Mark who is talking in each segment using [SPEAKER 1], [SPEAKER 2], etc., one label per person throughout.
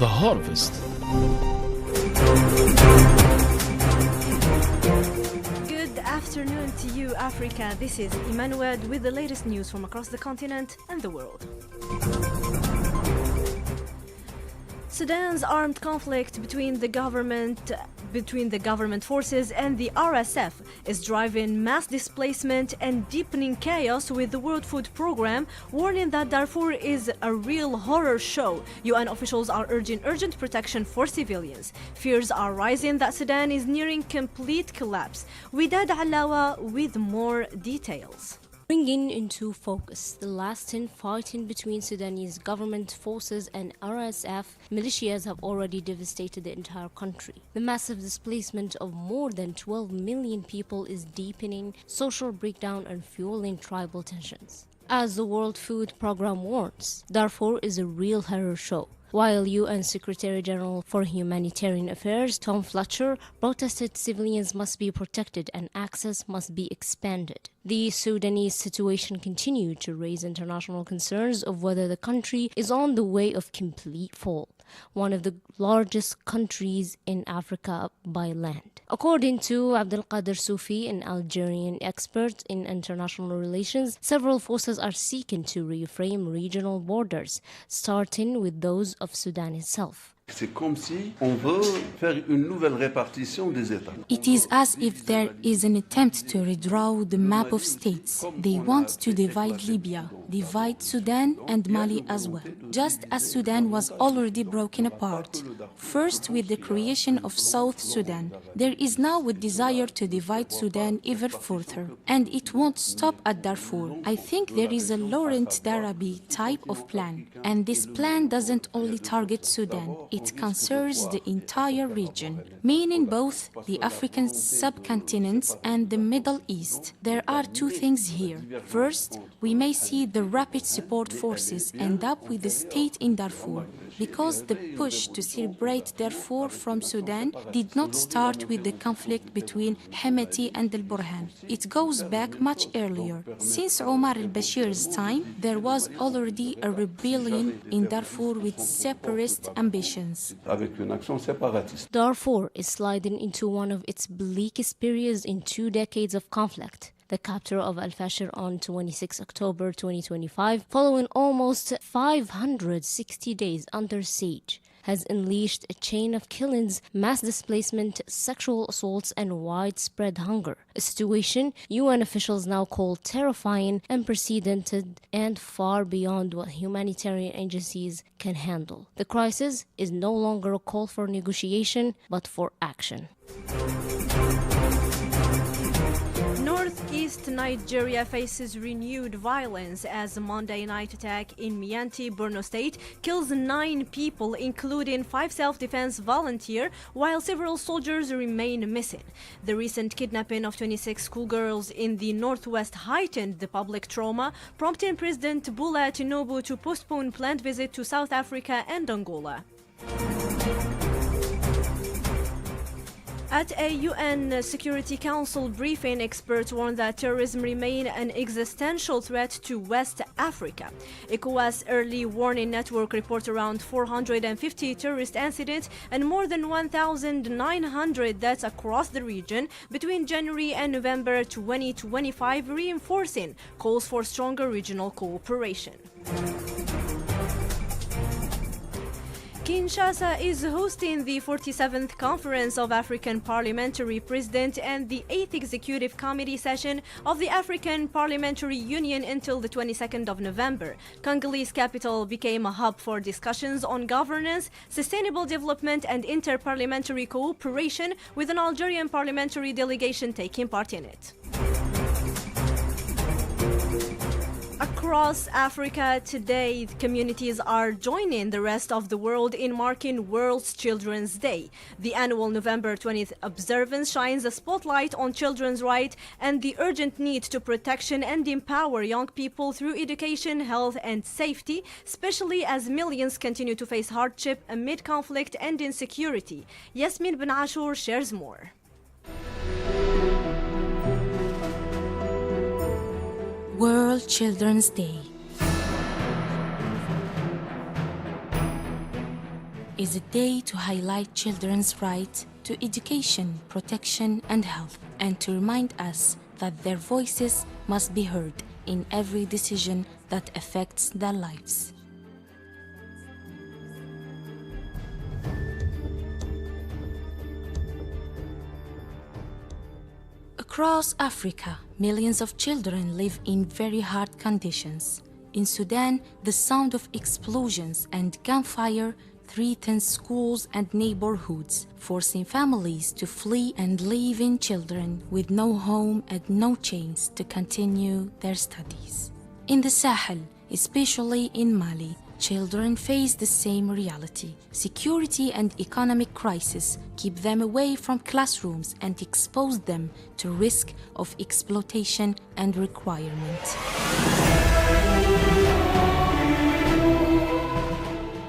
[SPEAKER 1] the harvest.
[SPEAKER 2] Good afternoon to you, Africa. This is Imene Nouad with the latest news from across the continent and the world. Sudan's armed conflict between the government forces and the RSF is driving mass displacement and deepening chaos, with the World Food Programme warning that Darfur is a real horror show. UN officials are urging urgent protection for civilians. Fears are rising that Sudan is nearing complete collapse. Widad Alawa with more details.
[SPEAKER 3] Bringing into focus the lasting fighting between Sudanese government forces and RSF, militias have already devastated the entire country. The massive displacement of more than 12 million people is deepening social breakdown and fueling tribal tensions. As the World Food Programme warns, Darfur is a real horror show. While UN Secretary General for Humanitarian Affairs Tom Fletcher protested civilians must be protected and access must be expanded. The Sudanese situation continued to raise international concerns of whether the country is on the way of complete fall, one of the largest countries in Africa by land. According to Abdelkader Soufi, an Algerian expert in international relations, several forces are seeking to reframe regional borders, starting with those of Sudan itself.
[SPEAKER 4] C'est comme si on veut faire une nouvelle répartition des États.
[SPEAKER 5] It is as if there is an attempt to redraw the map of states. They want to divide Libya, divide Sudan and Mali as well, just as Sudan was already broken apart. First with the creation of South Sudan, there is now a desire to divide Sudan even further, and it won't stop at Darfur. I think there is a Laurent Darabi type of plan, and this plan doesn't only target Sudan. It concerns the entire region, meaning both the African subcontinent and the Middle East. There are two things here. First, we may see the rapid support forces end up with the state in Darfur, because the push to separate Darfur from Sudan did not start with the conflict between Hemeti and al-Burhan. It goes back much earlier. Since Omar al-Bashir's time, there was already a rebellion in Darfur with separatist ambitions.
[SPEAKER 3] Darfur is sliding into one of its bleakest periods in 2 decades of conflict. The capture of al-Fashir on 26 October 2025, following almost 560 days under siege, has unleashed a chain of killings, mass displacement, sexual assaults, and widespread hunger. A situation UN officials now call terrifying, unprecedented, and far beyond what humanitarian agencies can handle. The crisis is no longer a call for negotiation, but for action.
[SPEAKER 2] Northeast Nigeria faces renewed violence as a Monday night attack in Miyanti, Borno State, kills 9 people, including 5 self-defense volunteers, while several soldiers remain missing. The recent kidnapping of 26 schoolgirls in the northwest heightened the public trauma, prompting President Bola Tinubu to postpone planned visit to South Africa and Angola. At a UN Security Council briefing, experts warned that terrorism remains an existential threat to West Africa. ECOWAS Early Warning Network reports around 450 terrorist incidents and more than 1,900 deaths across the region between January and November 2025, reinforcing calls for stronger regional cooperation. Kinshasa is hosting the 47th Conference of African Parliamentary Presidents and the 8th Executive Committee session of the African Parliamentary Union until the 22nd of November. Congolese capital became a hub for discussions on governance, sustainable development, and inter-parliamentary cooperation, with an Algerian parliamentary delegation taking part in it. Across Africa today, communities are joining the rest of the world in marking World Children's Day. The annual November 20th observance shines a spotlight on children's rights and the urgent need to protection and empower young people through education, health, and safety, especially as millions continue to face hardship amid conflict and insecurity. Yasmin Ben Ashur shares more.
[SPEAKER 5] World Children's Day. is a day to highlight children's right to education, protection, and health, and to remind us that their voices must be heard in every decision that affects their lives. Across Africa, millions of children live in very hard conditions. In Sudan, the sound of explosions and gunfire threatens schools and neighborhoods, forcing families to flee and leaving children with no home and no chance to continue their studies. In the Sahel, especially in Mali, children face the same reality. Security and economic crisis keep them away from classrooms and expose them to risk of exploitation and requirement.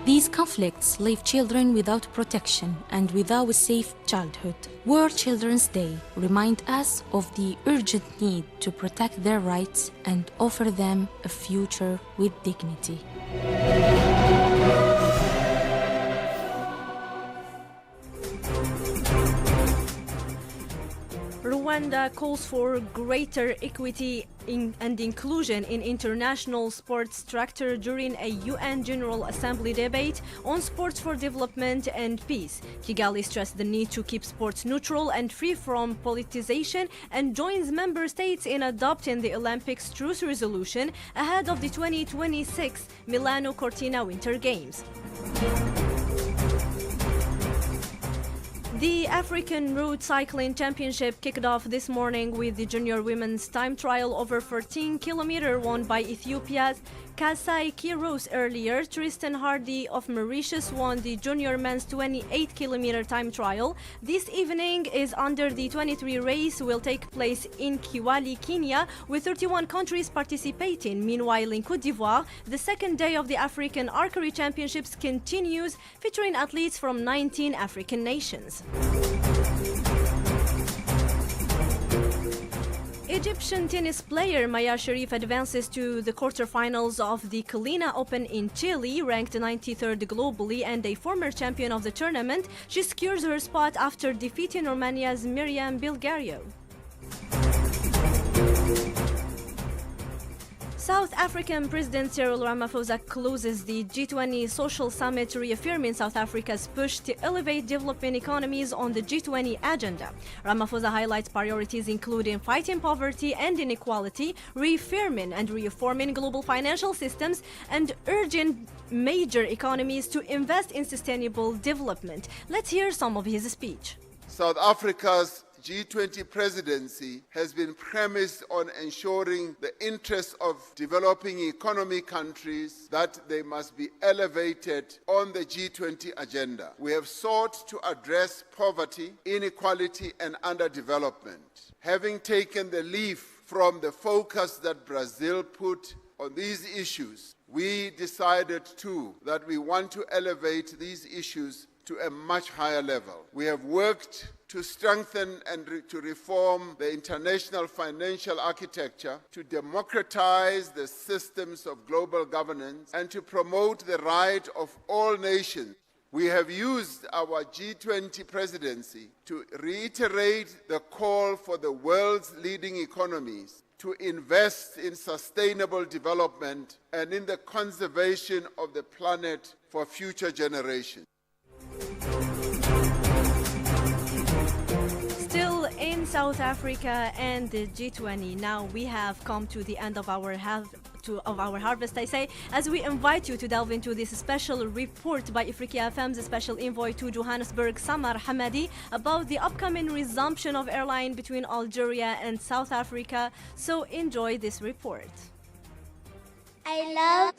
[SPEAKER 5] These conflicts leave children without protection and without a safe childhood. World Children's Day reminds us of the urgent need to protect their rights and offer them a future with dignity.
[SPEAKER 2] Rwanda calls for greater equity and inclusion in international sports structure during a UN General Assembly debate on sports for development and peace. Kigali stressed the need to keep sports neutral and free from politicization and joins member states in adopting the Olympics Truce Resolution ahead of the 2026 Milano Cortina Winter Games. The African Road Cycling Championship kicked off this morning with the junior women's time trial over 14 kilometers won by Ethiopia's Kasai Kiros earlier. Tristan Hardy of Mauritius won the junior men's 28-kilometer time trial. This evening is under the 23 race will take place in Kiwali, Kenya, with 31 countries participating. Meanwhile, in Côte d'Ivoire, the second day of the African Archery Championships continues, featuring athletes from 19 African nations. Egyptian tennis player Maya Sharif advances to the quarterfinals of the Kalina Open in Chile, ranked 93rd globally and a former champion of the tournament. She secures her spot after defeating Romania's Miriam Bilgario. South African President Cyril Ramaphosa closes the G20 Social Summit, reaffirming South Africa's push to elevate developing economies on the G20 agenda. Ramaphosa highlights priorities including fighting poverty and inequality, reaffirming and reforming global financial systems, and urging major economies to invest in sustainable development. Let's hear some of his speech.
[SPEAKER 1] South Africa's G20 presidency has been premised on ensuring the interests of developing economy countries that they must be elevated on the G20 agenda. We have sought to address poverty, inequality, and underdevelopment. Having taken the leaf from the focus that Brazil put on these issues, we decided too that we want to elevate these issues to a much higher level. We have worked to strengthen and to reform the international financial architecture, to democratize the systems of global governance, and to promote the right of all nations. We have used our G20 presidency to reiterate the call for the world's leading economies to invest in sustainable development and in the conservation of the planet for future generations.
[SPEAKER 2] Still in South Africa and the G20, now we have come to the end of our harvest, I say, as we invite you to delve into this special report by Africa FM's special envoy to Johannesburg, Samar Hamadi, about the upcoming resumption of airline between Algeria and South Africa. So enjoy this report.
[SPEAKER 6] I love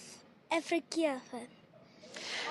[SPEAKER 6] Africa FM.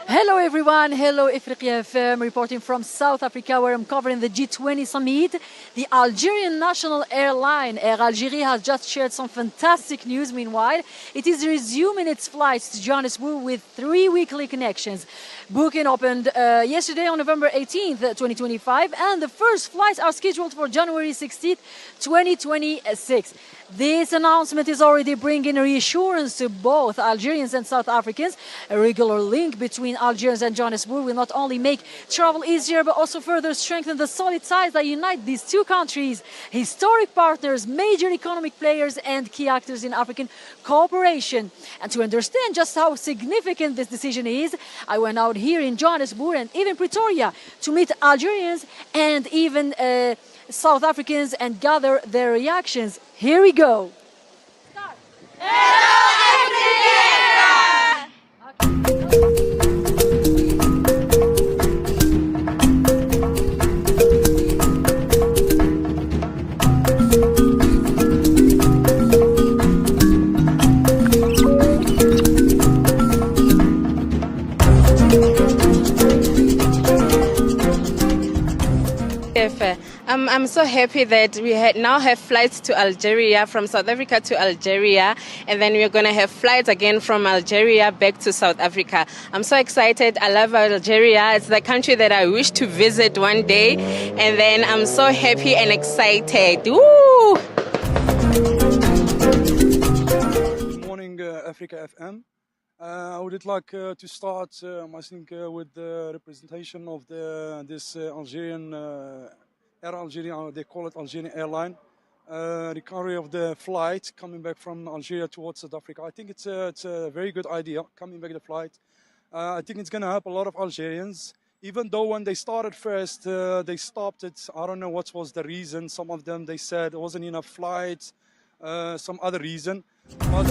[SPEAKER 7] Hello everyone, hello Africa FM, reporting from South Africa where I'm covering the G20 summit. The Algerian national airline Air Algérie has just shared some fantastic news. Meanwhile, it is resuming its flights to Johannesburg with 3 weekly connections. Booking opened yesterday on November 18th, 2025, and the first flights are scheduled for January 16th, 2026. This announcement is already bringing reassurance to both Algerians and South Africans. A regular link between Algiers and Johannesburg will not only make travel easier, but also further strengthen the solid ties that unite these two countries, historic partners, major economic players, and key actors in African cooperation. And to understand just how significant this decision is, I went out here in Johannesburg and even Pretoria to meet Algerians and even South Africans and gather their reactions. Here we go.
[SPEAKER 8] I'm so happy that we now have flights to Algeria, from South Africa to Algeria, and then we're going to have flights again from Algeria back to South Africa. I'm so excited. I love Algeria. It's the country that I wish to visit one day, and then I'm so happy and excited. Woo!
[SPEAKER 9] Good morning, Africa FM. I would like to start, I think, with the representation of this Algerian Air Algeria, they call it Algerian Airline, recovery of the flight coming back from Algeria towards South Africa. I think it's a very good idea, coming back the flight. I think it's going to help a lot of Algerians, even though when they started first, they stopped it. I don't know what was the reason. Some of them, they said there wasn't enough flights, some other reason. But,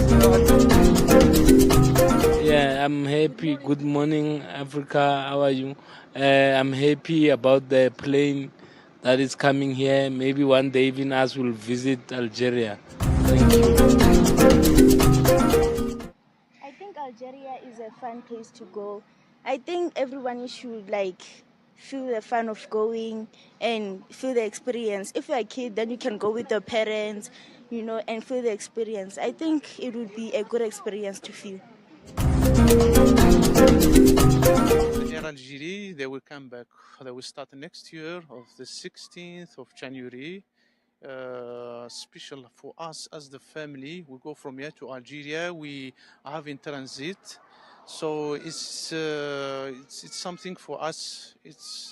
[SPEAKER 10] yeah, I'm happy. Good morning, Africa. How are you? I'm happy about the plane that is coming here. Maybe one day even us will visit Algeria. Thank you.
[SPEAKER 11] I think Algeria is a fun place to go. I think everyone should feel the fun of going and feel the experience. If you're a kid, then you can go with your parents, and feel the experience. I think it would be a good experience to feel.
[SPEAKER 12] Air Algeria, they will come back. They will start next year of the 16th of January. Special for us as the family. We go from here to Algeria. We have in transit. So it's something for us.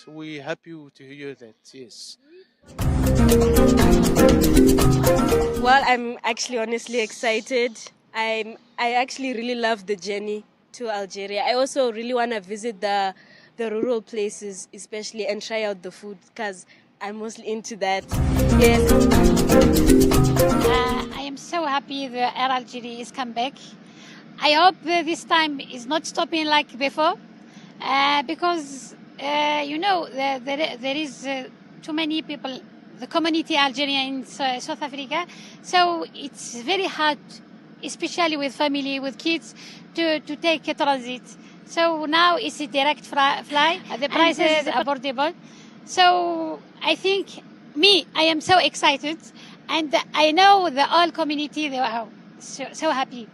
[SPEAKER 12] We're happy to hear that, yes.
[SPEAKER 8] Well, I'm actually honestly excited. I actually really love the journey to Algeria. I also really want to visit the rural places, especially, and try out the food, because I'm mostly into that. Yes.
[SPEAKER 13] I am so happy the Air Algeria is come back. I hope this time is not stopping like before, because there is too many people, the community Algerian in South Africa, so it's very hard, especially with family, with kids, to take a transit. So now it's a direct fly. The price is affordable. So I think I am so excited, and I know the whole community, they are so happy.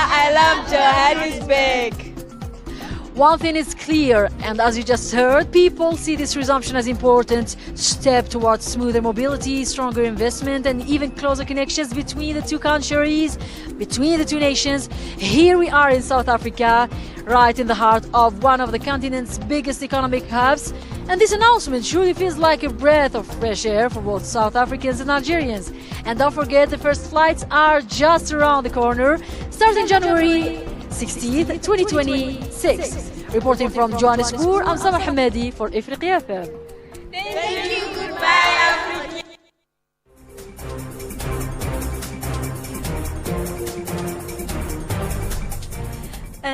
[SPEAKER 8] I love Johannesburg.
[SPEAKER 7] One thing is clear, and as you just heard, people see this resumption as important step towards smoother mobility, stronger investment, and even closer connections between the two countries, between the two nations. Here we are in South Africa, right in the heart of one of the continent's biggest economic hubs. And this announcement truly feels like a breath of fresh air for both South Africans and Algerians. And don't forget, the first flights are just around the corner, starting January 16th, 2026. Reporting from Johannesburg, I'm Samar Hamadi for Africa FM.
[SPEAKER 8] Thank you. Goodbye, Africa.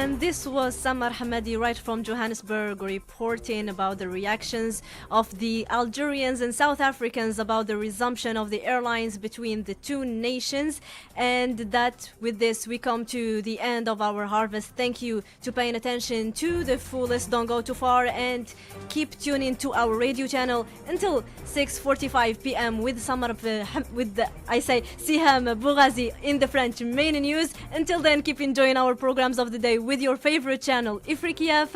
[SPEAKER 2] And this was Samar Hamadi right from Johannesburg reporting about the reactions of the Algerians and South Africans about the resumption of the airlines between the two nations. And that with this we come to the end of our harvest. Thank you to paying attention to the fullest. Don't go too far and keep tuning to our radio channel until 6:45 p.m. with Siham Boughazi in the French main news. Until then, keep enjoying our programs of the day with your favorite channel, Ifriqiya FM.